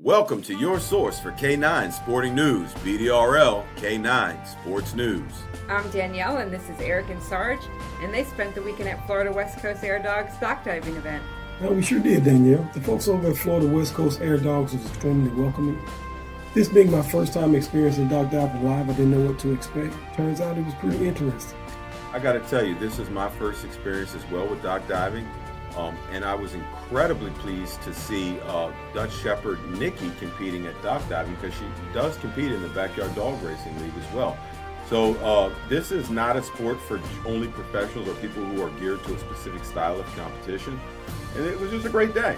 Welcome to your source for K9 Sporting News, BDRL K9 Sports News. I'm Danielle and this is Eric and Sarge, and they spent the weekend at Florida West Coast Air Dogs dock diving event. Well, we sure did, Danielle. The folks over at Florida West Coast Air Dogs was extremely welcoming. This being my first time experiencing dock diving live, I didn't know what to expect. Turns out it was pretty interesting. I got to tell you, this is my first experience as well with dock diving, and I was incredibly pleased to see Dutch Shepherd Nikki competing at dock diving, because she does compete in the Backyard Dog Racing League as well. So this is not a sport for only professionals or people who are geared to a specific style of competition, and it was just a great day.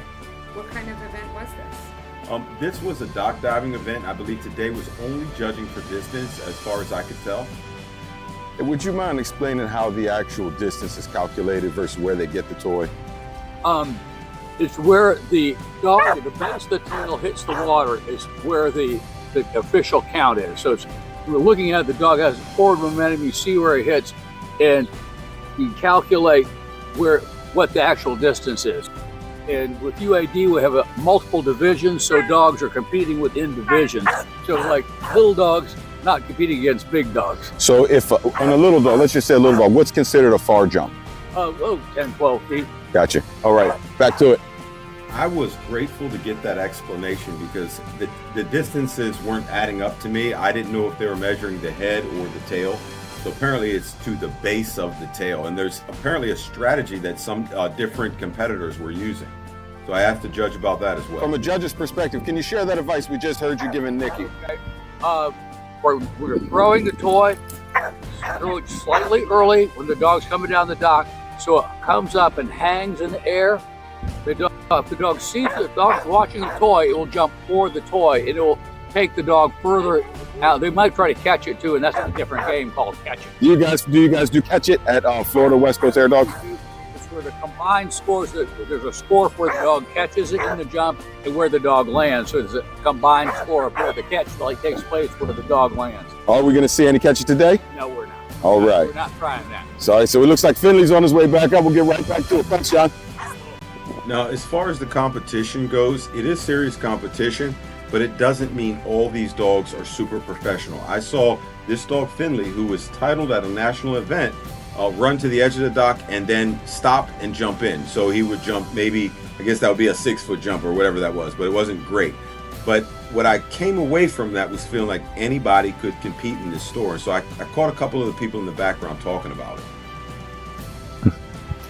What kind of event was this? This was a dock diving event. I believe today was only judging for distance as far as I could tell. Would you mind explaining how the actual distance is calculated versus where they get the toy? It's where the dog, the best the tail hits the water is where the official count is. So we're looking at the dog has forward momentum, you see where he hits, and you calculate what the actual distance is. And with UAD, we have multiple divisions, so dogs are competing within divisions. So like little dogs, not competing against big dogs. So if on a little dog, let's just say a little dog, what's considered a far jump? 10, 12 feet. Gotcha. All right, back to it. I was grateful to get that explanation, because the distances weren't adding up to me. I didn't know if they were measuring the head or the tail. So apparently it's to the base of the tail, and there's apparently a strategy that some different competitors were using. So I have to judge about that as well. From a judge's perspective, can you share that advice we just heard you giving Nikki? Okay. We're throwing the toy, throw it slightly early when the dog's coming down the dock, so it comes up and hangs in the air. If the dog sees the dog's watching the toy, it will jump for the toy, and it will take the dog further out. They might try to catch it too, and that's a different game called catch it. Do you guys do catch it at Florida West Coast Air Dogs? It's where the combined scores, there's a score for the dog catches it in the jump and where the dog lands. So there's a combined score of where the catch takes place where the dog lands. Are we going to see any catches today? No, we're not. All right. We're not trying that. Sorry, so it looks like Finley's on his way back up. We'll get right back to it. Thanks, John. Now, as far as the competition goes, it is serious competition, but it doesn't mean all these dogs are super professional. I saw this dog, Finley, who was titled at a national event, run to the edge of the dock and then stop and jump in. So he would jump maybe, I guess that would be a 6-foot jump or whatever that was, but it wasn't great. But what I came away from that was feeling like anybody could compete in this store. So I caught a couple of the people in the background talking about it.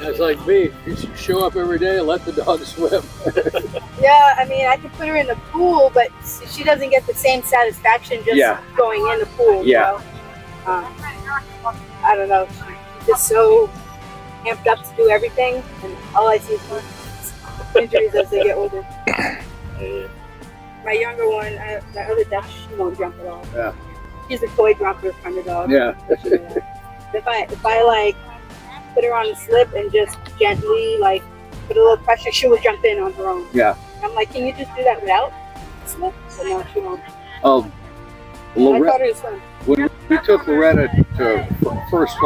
It's like me, you should show up every day and let the dog swim. Yeah, I mean, I could put her in the pool, but she doesn't get the same satisfaction just going in the pool. Yeah. So, I don't know. She's just so amped up to do everything, and all I see is injuries as they get older. My younger one, the other Dutch, she won't jump at all. Yeah. She's a toy dropper kind of dog. Yeah. If I like put her on a slip and just gently put a little pressure, she will jump in on her own. Yeah. I'm like, can you just do that without a slip? But no, she won't. I taught her to swim. When we took Loretta to first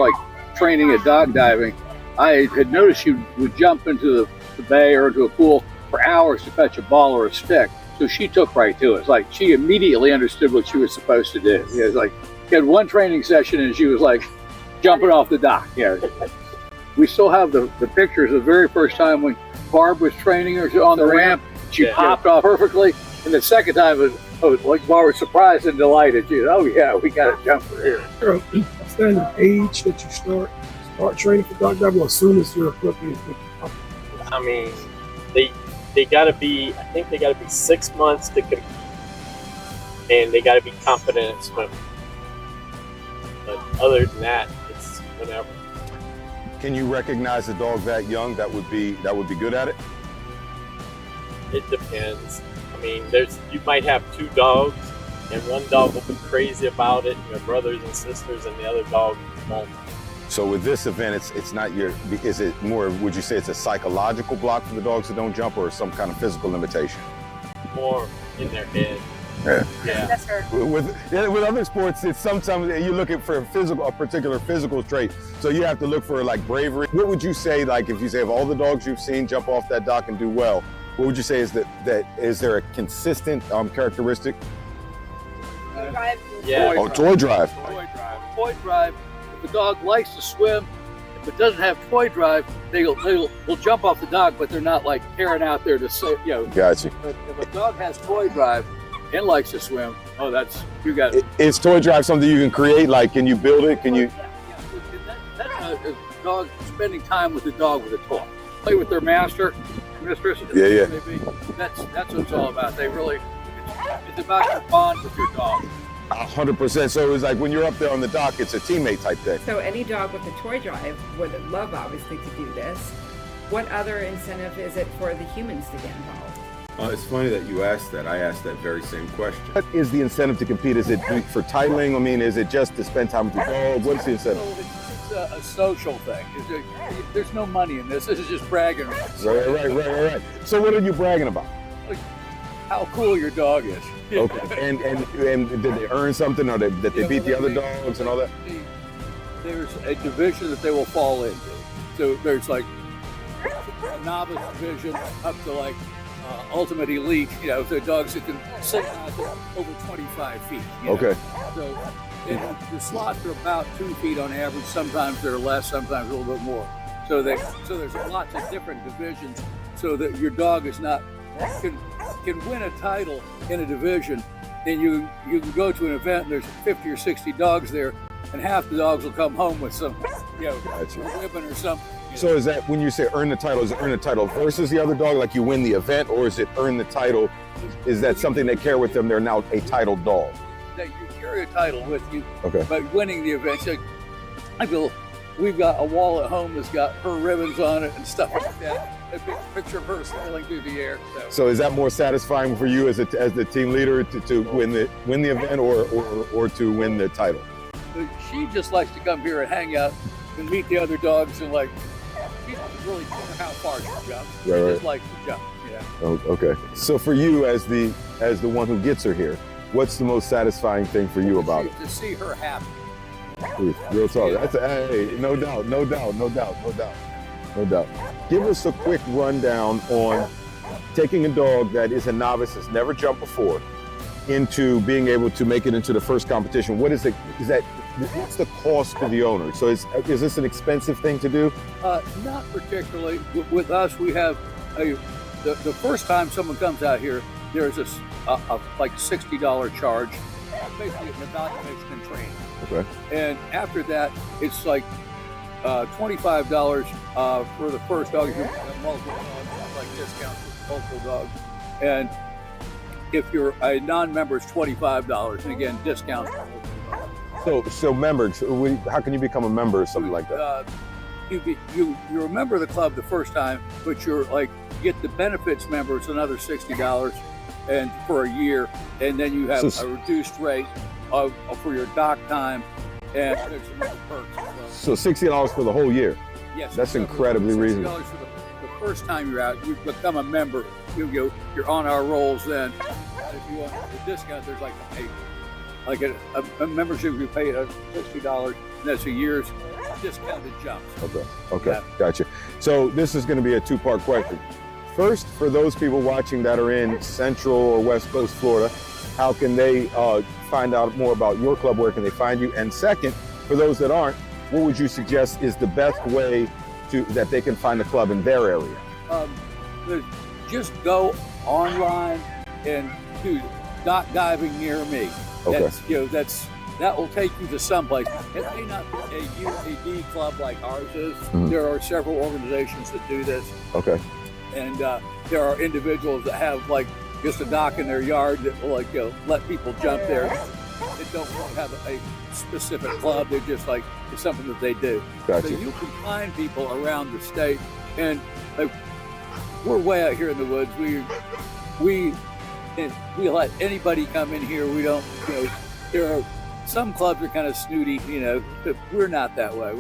training at dog diving, I had noticed she would jump into the bay or into a pool for hours to fetch a ball or a stick. So she took right to it. It's like she immediately understood what she was supposed to do. It was like she had one training session and she was like jumping off the dock. Yeah. We still have the pictures of the very first time when Barb was training her on the ramp. She popped off perfectly. And the second time it was like Barb was surprised and delighted. She said, oh yeah, we got a jumper here. Standard age that you start training for dock diving as soon as you're appropriate. I mean, they gotta be, I think they gotta be 6 months to compete, and they gotta be confident at swimming. But other than that, it's whenever. Can you recognize a dog that young that would be good at it? It depends. I mean, you might have 2 dogs, and one dog will be crazy about it, and your brothers and sisters, and the other dog won't. So with this event, it's not is it more, would you say it's a psychological block for the dogs that don't jump, or some kind of physical limitation? More in their head. Yeah. That's her. With other sports, it's sometimes you're looking for a particular physical trait. So you have to look for bravery. What would you say, if you say of all the dogs you've seen jump off that dock and do well, what would you say is that is there a consistent characteristic? Drive. Yeah. Oh, toy drive. Toy drive. Toy drive. If the dog likes to swim, if it doesn't have toy drive, they'll jump off the dog, but they're not like tearing out there to say, you know. Gotcha. But if a dog has toy drive and likes to swim, oh, that's, you got. Is toy drive something you can create? Like, can you build it? Can you? That's a dog spending time with the dog with a toy. Play with their master, mistress. Yeah. Maybe. That's what it's all about. They really, it's about your bond with your dog. 100%. So it's like when you're up there on the dock, it's a teammate type thing. So any dog with a toy drive would love, obviously, to do this. What other incentive is it for the humans to get involved? It's funny that you asked that. I asked that very same question. What is the incentive to compete? Is it for titling? I mean, is it just to spend time with your dog? What is the incentive? So it's a social thing. There's no money in this. This is just bragging. Right. So what are you bragging about? Like, how cool your dog is. Okay. And did they earn something, or that they beat the other dogs and all that? There's a division that they will fall into. So there's like a novice division up to like ultimate elite. You know, the dogs that can sit over 25 feet. You know? Okay. So and the slots are about 2 feet on average. Sometimes they're less, sometimes a little bit more. So there's lots of different divisions, so that your dog is not can win a title in a division, and you can go to an event and there's 50 or 60 dogs there, and half the dogs will come home with some, you know, a ribbon or something. So is that when you say earn the title, is it earn the title versus the other dog, like you win the event, or is it earn the title? Is that something they carry with them? They're now a title dog. You carry a title with you, Okay. by winning the event. So we've got a wall at home that's got her ribbons on it and stuff like that. A big picture of her sailing through the air. So is that more satisfying for you as the team leader to win the event or to win the title? But she just likes to come here and hang out and meet the other dogs, and like, she doesn't really care how far she jumps. She just likes to jump. Yeah. Oh, okay. So for you as the one who gets her here, what's the most satisfying thing for you about it? To see her happy. Real talk. That's hey, no doubt. Give us a quick rundown on taking a dog that is a novice, has never jumped before, into being able to make it into the first competition. What is it? What's the cost to the owner? So is this an expensive thing to do? Not particularly. With us, we have the first time someone comes out here, there's a like $60 charge, basically an evaluation and training. Okay. And after that, it's like $25 for the first dog. If you have multiple dogs, like discounts for multiple dogs. And if you're a non-member, it's $25. And again, discounts for multiple dogs. So members, how can you become a member or something like that? You're a member of the club the first time, but you're like, get the benefits member, it's another $60 and for a year. And then you have a reduced rate for your dock time, and there's some other perks as well. So $60 for the whole year? Yes. That's incredibly reasonable. $60 for the first time you're out, you become a member, you're on our rolls then. If you want the discount, there's like a membership you pay at $60, and that's a year's discounted jumps. Okay, Yeah. Gotcha. So this is going to be a two-part question. First, for those people watching that are in Central or West Coast Florida, how can they find out more about your club? Where can they find you? And second, for those that aren't, what would you suggest is the best way that they can find the club in their area? Just go online and do dock diving near me. Okay. That will take you to someplace. It may not be a UAD club like ours is. Mm-hmm. There are several organizations that do this. Okay. And there are individuals that have like just a dock in their yard that will let people jump there. They don't really have a specific club. They're just like, it's something that they do. Gotcha. So you can find people around the state, and we're way out here in the woods. We let anybody come in here. We don't, there are some clubs are kind of snooty, but we're not that way.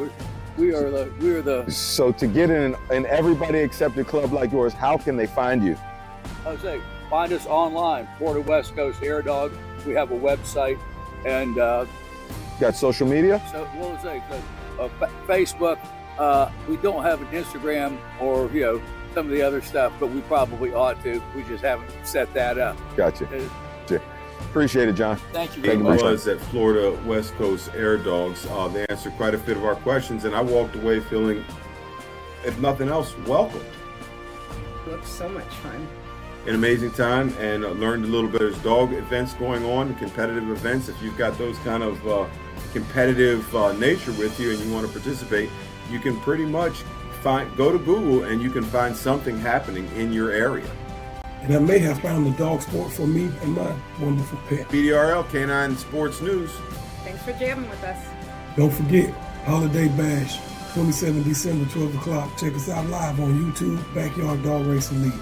We are the. So to get in an everybody accepted club like yours, how can they find you? I would say find us online, Florida West Coast Air Dog. We have a website, and got social media. So what was that? Facebook. We don't have an Instagram or some of the other stuff, but we probably ought to. We just haven't set that up. Gotcha. Appreciate it, John. Thank you Thank very you much. much. Was at Florida West Coast Air Dogs. They answered quite a bit of our questions, and I walked away feeling, if nothing else, welcomed. It looks so much fun. An amazing time, and learned a little bit. There's dog events going on, competitive events. If you've got those kind of competitive nature with you and you want to participate, you can pretty much go to Google and you can find something happening in your area. And I may have found the dog sport for me and my wonderful pet. BDRL Canine Sports News. Thanks for jamming with us. Don't forget, Holiday Bash, 27 December, 12 o'clock. Check us out live on YouTube, Backyard Dog Racing League.